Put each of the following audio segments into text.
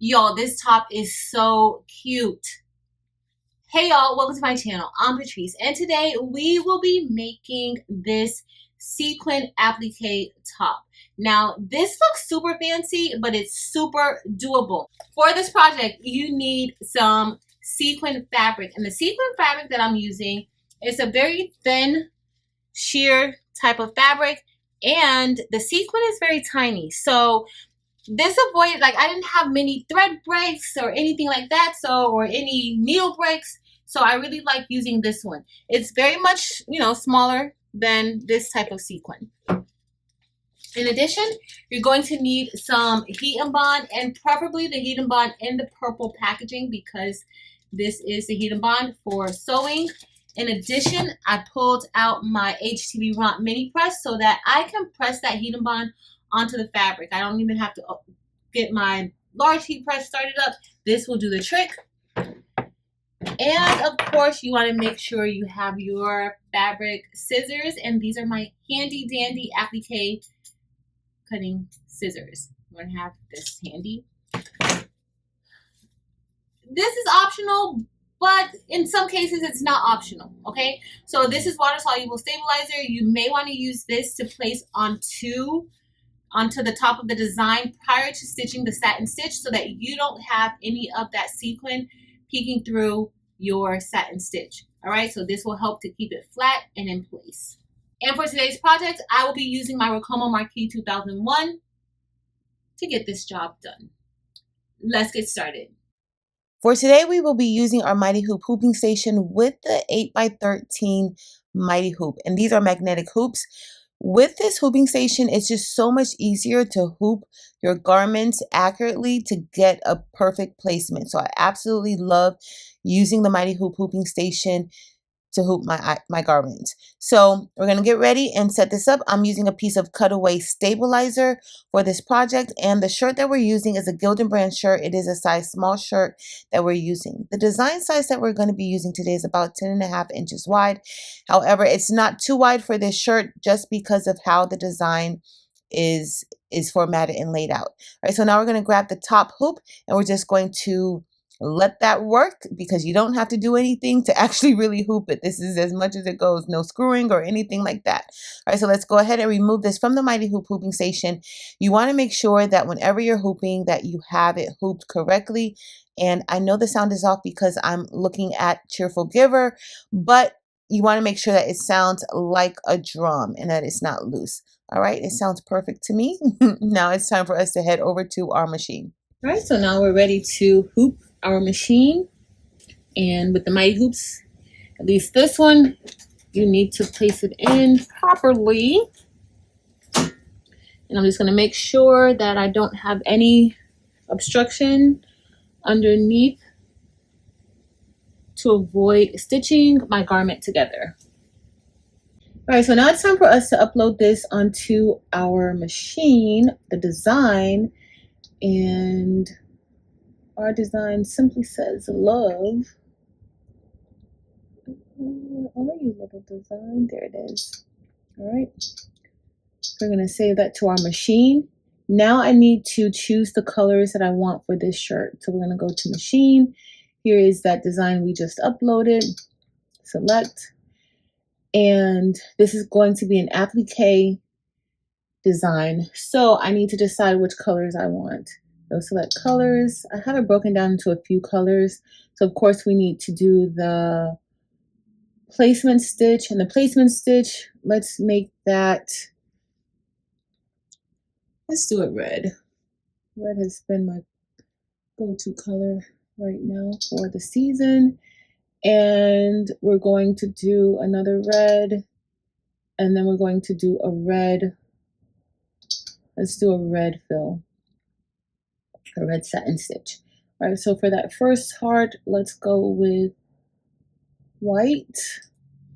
Y'all, this top is so cute. Hey y'all, welcome to my channel. I'm Patrice, and today we will be making this sequin applique top. Now, this looks super fancy, but it's super doable. For this project, you need some sequin fabric, and the sequin fabric that I'm using is a very thin sheer type of fabric, and the sequin is very tiny. So this avoided, like, I didn't have many thread breaks or anything like that, or any needle breaks. So I really like using this one. It's very much, smaller than this type of sequin. In addition, you're going to need some heat and bond, and preferably the heat and bond in the purple packaging, because this is the heat and bond for sewing. In addition, I pulled out my HTV Romp mini press so that I can press that heat and bond onto the fabric. I don't even have to get my large heat press started up. This will do the trick. And of course, you want to make sure you have your fabric scissors, and these are my handy dandy applique cutting scissors. I'm going to have this handy. This is optional, but in some cases it's not optional, okay? So this is water soluble stabilizer. You may want to use this to place onto the top of the design prior to stitching the satin stitch, so that you don't have any of that sequin peeking through your satin stitch. All right, so this will help to keep it flat and in place. And for today's project, I will be using my Racoma Marquis 2001 to get this job done. Let's get started. For today, we will be using our Mighty Hoop hooping station with the 8x13 Mighty Hoop. And these are magnetic hoops. With this hooping station, it's just so much easier to hoop your garments accurately to get a perfect placement. So I absolutely love using the Mighty Hoop hooping station to hoop my garments. So we're going to get ready and set this up. I'm using a piece of cutaway stabilizer for this project, and the shirt that we're using is a Gildan brand shirt. It is a size small shirt that we're using. The design size that we're going to be using today is about 10.5 inches wide. However, it's not too wide for this shirt just because of how the design is formatted and laid out. All right, so now we're going to grab the top hoop, and we're just going to let that work, because you don't have to do anything to actually really hoop it. This is as much as it goes, no screwing or anything like that. All right, so let's go ahead and remove this from the Mighty Hoop hooping station. You want to make sure that whenever you're hooping that you have it hooped correctly. And I know the sound is off because I'm looking at Cheerful Giver, but you want to make sure that it sounds like a drum and that it's not loose. All right, it sounds perfect to me. Now it's time for us to head over to our machine. All right, so now we're ready to hoop our machine. And with the Mighty Hoops, at least this one, you need to place it in properly. And I'm just going to make sure that I don't have any obstruction underneath to avoid stitching my garment together. All right, so now it's time for us to upload this onto our machine, the design. And our design simply says love. Where are you, little design? There it is. All right. We're going to save that to our machine. Now I need to choose the colors that I want for this shirt. So we're going to go to machine. Here is that design we just uploaded. Select. And this is going to be an applique design. So I need to decide which colors I want. So select colors. I have it broken down into a few colors. So of course we need to do the placement stitch, and the placement stitch, let's make that, let's do it red. Red has been my go-to color right now for the season. And we're going to do another red, and then we're going to do a red. Let's do a red fill. A red satin stitch. All right, so for that first heart, let's go with white.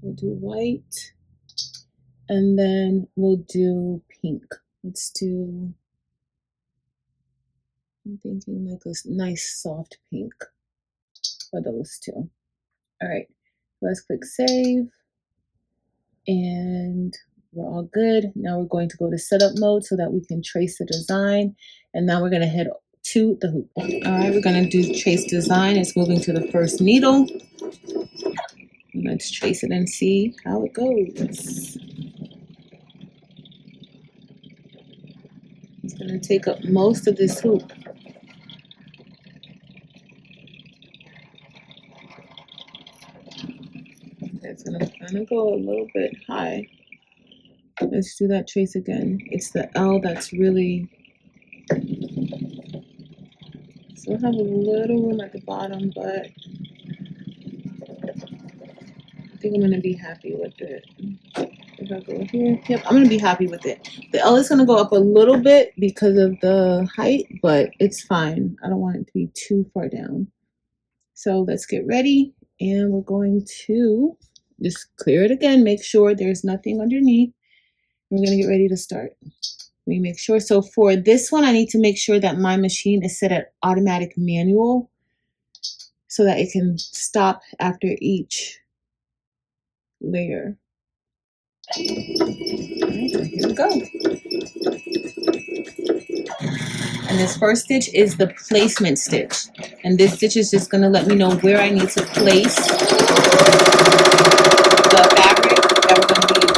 We'll do white, and then we'll do pink. Let's do, I'm thinking like this nice soft pink for those two. All right, let's click save, and we're all good. Now we're going to go to setup mode so that we can trace the design, and now we're going to head to the hoop. All right, we're gonna do trace design. It's moving to the first needle. Let's trace it and see how it goes. It's gonna take up most of this hoop. It's gonna go a little bit high. Let's do that trace again. It's the L that's really, still have a little room at the bottom, but I think I'm gonna be happy with it. If I go here, yep, I'm gonna be happy with it. The L is gonna go up a little bit because of the height, but it's fine. I don't want it to be too far down. So let's get ready, and we're going to just clear it again, make sure there's nothing underneath. We're gonna get ready to start. Let me make sure. So for this one, I need to make sure that my machine is set at automatic manual so that it can stop after each layer. All right, so here we go. And this first stitch is the placement stitch. And this stitch is just gonna let me know where I need to place the fabric that we're gonna be using.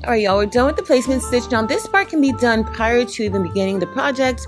All right, y'all, we're done with the placement stitch. Now, this part can be done prior to even beginning the project.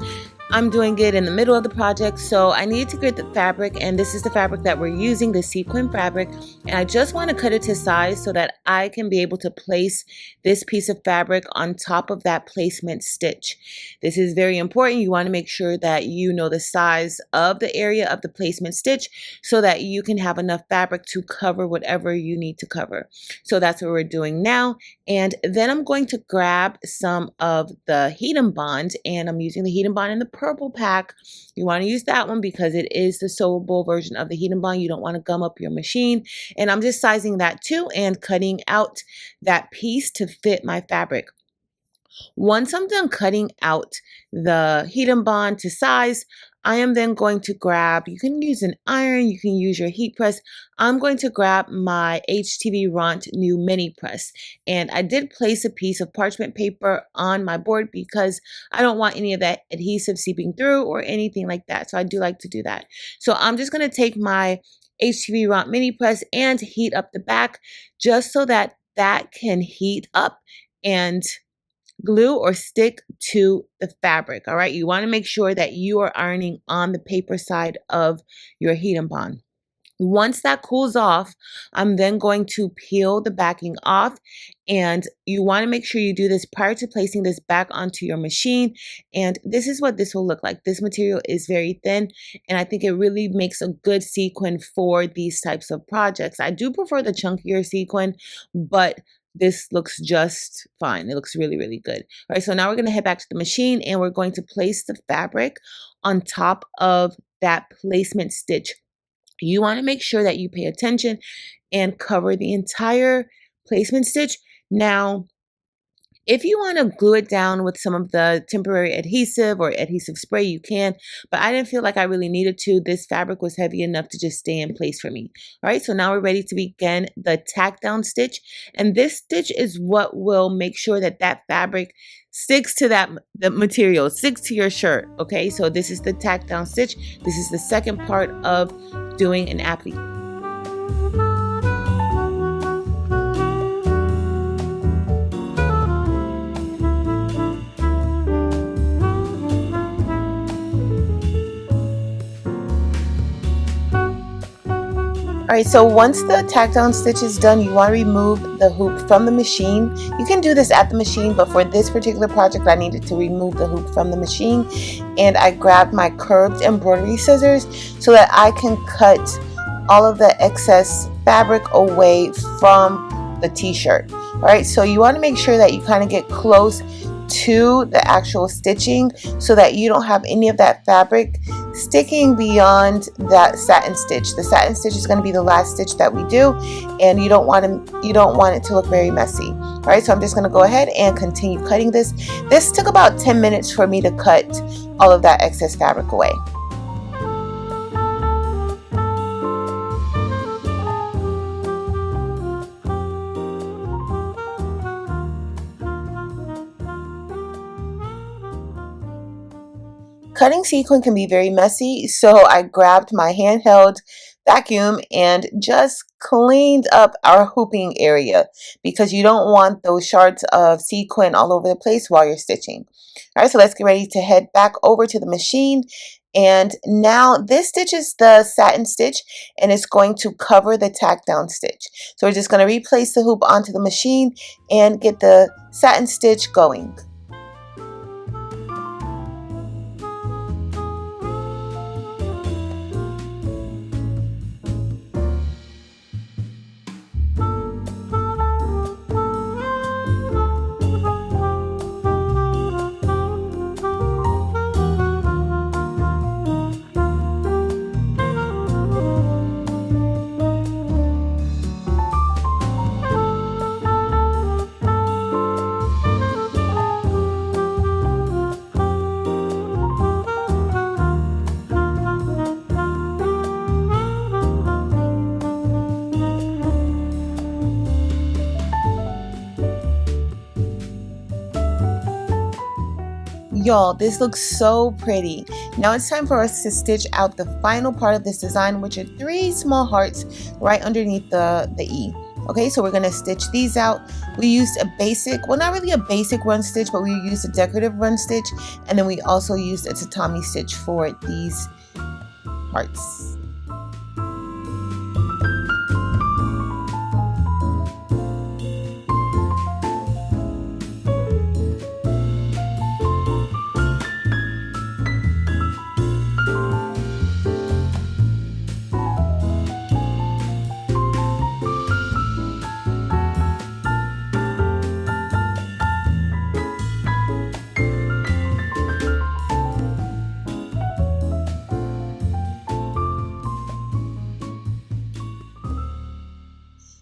I'm doing it in the middle of the project, so I need to get the fabric, and this is the fabric that we're using, the sequin fabric, and I just want to cut it to size so that I can be able to place this piece of fabric on top of that placement stitch. This is very important. You want to make sure that you know the size of the area of the placement stitch so that you can have enough fabric to cover whatever you need to cover. So that's what we're doing now, and then I'm going to grab some of the Heat and Bond, and I'm using the Heat and Bond in the purple pack. You want to use that one because it is the sewable version of the Heat and Bond. You don't want to gum up your machine. And I'm just sizing that too and cutting out that piece to fit my fabric. Once I'm done cutting out the Heat and Bond to size, I am then going to grab, you can use an iron, you can use your heat press. I'm going to grab my HTV Ront new mini press. And I did place a piece of parchment paper on my board because I don't want any of that adhesive seeping through or anything like that. So I do like to do that. So I'm just going to take my HTV Ront mini press and heat up the back just so that that can heat up and glue or stick to the fabric. All right, you want to make sure that you are ironing on the paper side of your Heat and Bond. Once that cools off, I'm then going to peel the backing off, and you want to make sure you do this prior to placing this back onto your machine. And this is what this will look like. This material is very thin, and I think it really makes a good sequin for these types of projects. I do prefer the chunkier sequin, but this looks just fine. It looks really, really good. All right, so now we're going to head back to the machine, and we're going to place the fabric on top of that placement stitch. You want to make sure that you pay attention and cover the entire placement stitch. Now, if you want to glue it down with some of the temporary adhesive or adhesive spray, you can, but I didn't feel like I really needed to. This fabric was heavy enough to just stay in place for me. All right, so now we're ready to begin the tack down stitch. And this stitch is what will make sure that that fabric sticks to the material, sticks to your shirt. Okay, so this is the tack down stitch. This is the second part of doing an applique. All right, so once the tack down stitch is done, you want to remove the hoop from the machine. You can do this at the machine, but for this particular project, I needed to remove the hoop from the machine. And I grabbed my curved embroidery scissors so that I can cut all of the excess fabric away from the t-shirt. All right, so you want to make sure that you kind of get close to the actual stitching so that you don't have any of that fabric sticking beyond that satin stitch. The satin stitch is going to be the last stitch that we do, and you don't want it to look very messy. All right, so I'm just going to go ahead and continue cutting this. This took about 10 minutes for me to cut all of that excess fabric away. Cutting sequin can be very messy, so I grabbed my handheld vacuum and just cleaned up our hooping area because you don't want those shards of sequin all over the place while you're stitching. All right, so let's get ready to head back over to the machine. And now this stitch is the satin stitch and it's going to cover the tack down stitch. So we're just going to replace the hoop onto the machine and get the satin stitch going. Y'all, this looks so pretty. Now it's time for us to stitch out the final part of this design, which are 3 small hearts right underneath the E. Okay, so we're gonna stitch these out. We used a basic, well, not really a basic run stitch, but we used a decorative run stitch, and then we also used a tatami stitch for these hearts.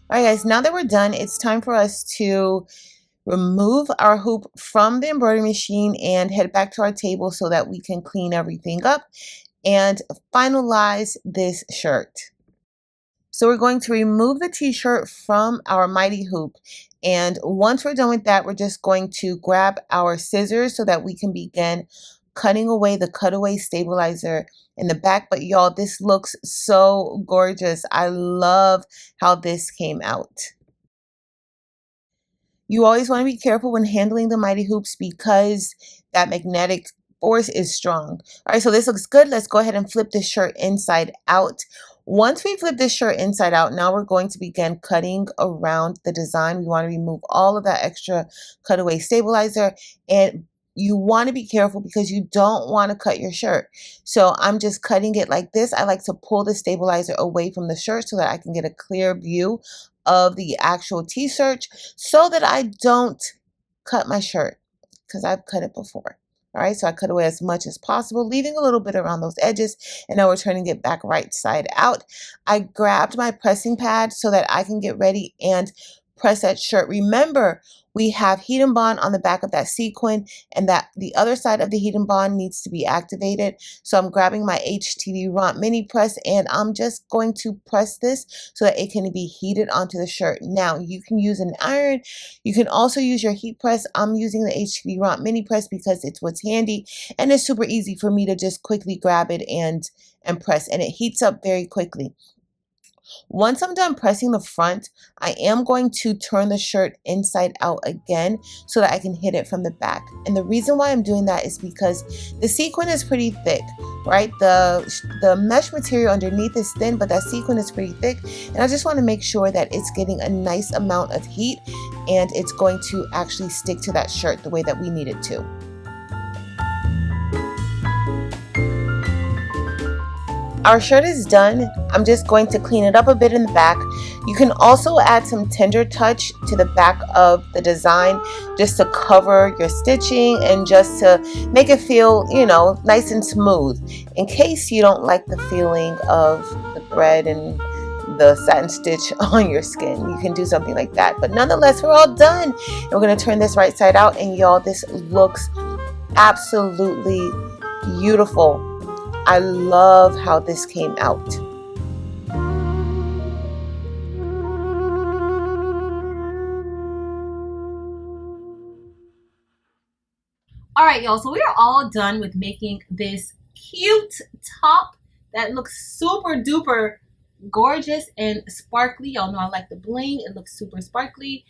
All right, guys, now that we're done, it's time for us to remove our hoop from the embroidery machine and head back to our table so that we can clean everything up and finalize this shirt. So we're going to remove the t-shirt from our mighty hoop, and once we're done with that, we're just going to grab our scissors so that we can begin cutting away the cutaway stabilizer in the back. But y'all, this looks so gorgeous. I love how this came out. You always want to be careful when handling the mighty hoops because that magnetic force is strong. All right, so this looks good. Let's go ahead and flip this shirt inside out. Once we flip this shirt inside out, now we're going to begin cutting around the design. We want to remove all of that extra cutaway stabilizer, and you want to be careful because you don't want to cut your shirt. So I'm just cutting it like this. I like to pull the stabilizer away from the shirt so that I can get a clear view of the actual t-shirt so that I don't cut my shirt because I've cut it before. All right, so I cut away as much as possible, leaving a little bit around those edges, and now we're turning it back right side out. I grabbed my pressing pad so that I can get ready and press that shirt. Remember, we have heat and bond on the back of that sequin, and that the other side of the heat and bond needs to be activated. So I'm grabbing my HTV Romp mini press, and I'm just going to press this so that it can be heated onto the shirt. Now you can use an iron, you can also use your heat press. I'm using the HTV Romp mini press because it's what's handy, and it's super easy for me to just quickly grab it and press, and it heats up very quickly. Once I'm done pressing the front, I am going to turn the shirt inside out again so that I can hit it from the back. And the reason why I'm doing that is because the sequin is pretty thick, right? The mesh material underneath is thin, but that sequin is pretty thick. And I just want to make sure that it's getting a nice amount of heat and it's going to actually stick to that shirt the way that we need it to. Our shirt is done. I'm just going to clean it up a bit in the back. You can also add some tender touch to the back of the design just to cover your stitching and just to make it feel, you know, nice and smooth in case you don't like the feeling of the thread and the satin stitch on your skin. You can do something like that. But nonetheless, we're all done. And we're going to turn this right side out, and y'all, this looks absolutely beautiful. I love how this came out. All right, y'all, so we are all done with making this cute top that looks super duper gorgeous and sparkly. Y'all know I like the bling. It looks super sparkly.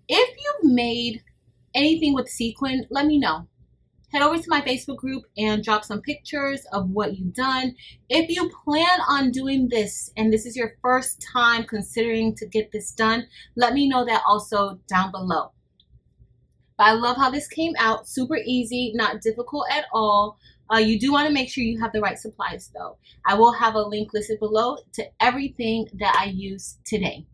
If you've made anything with sequin, let me know. Head over to my Facebook group and drop some pictures of what you've done. If you plan on doing this and this is your first time considering to get this done, let me know that also down below. But I love how this came out. Super easy, not difficult at all. You do want to make sure you have the right supplies though. I will have a link listed below to everything that I used today.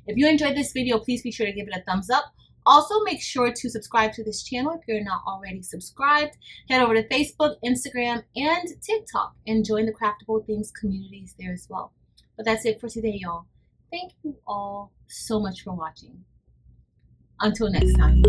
If you enjoyed this video, please be sure to give it a thumbs up. Also, make sure to subscribe to this channel if you're not already subscribed. Head over to Facebook, Instagram, and TikTok and join the Craftable Things communities there as well. But that's it for today, y'all. Thank you all so much for watching. Until next time.